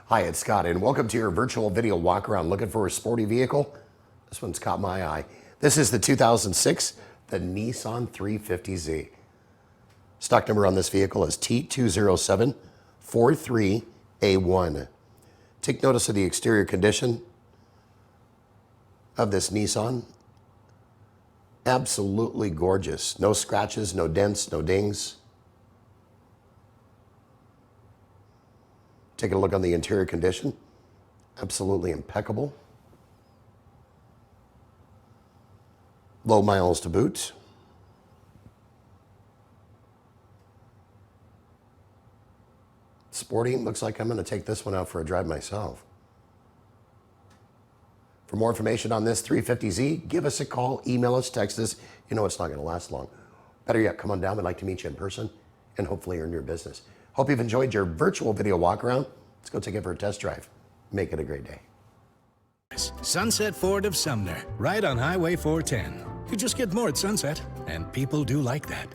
Hi, it's Scott, and welcome to your virtual video walk around looking for a sporty vehicle. This one's caught my eye. This is the 2006, the Nissan 350Z. Stock number on this vehicle is T20743A1. Take notice of the exterior condition of this Nissan. Absolutely gorgeous. No scratches, no dents, no dings. Take a look on the interior condition. Absolutely impeccable. Low miles to boot. Sporty. Looks like I'm going to take this one out for a drive myself. For more information on this 350Z, give us a call, email us, text us. You know it's not going to last long. Better yet, come on down. We'd like to meet you in person and hopefully earn your business. Hope you've enjoyed your virtual video walk around. Let's go take it for a test drive. Make it a great day. Sunset Ford of Sumner, right on Highway 410. You just get more at Sunset, and people do like that.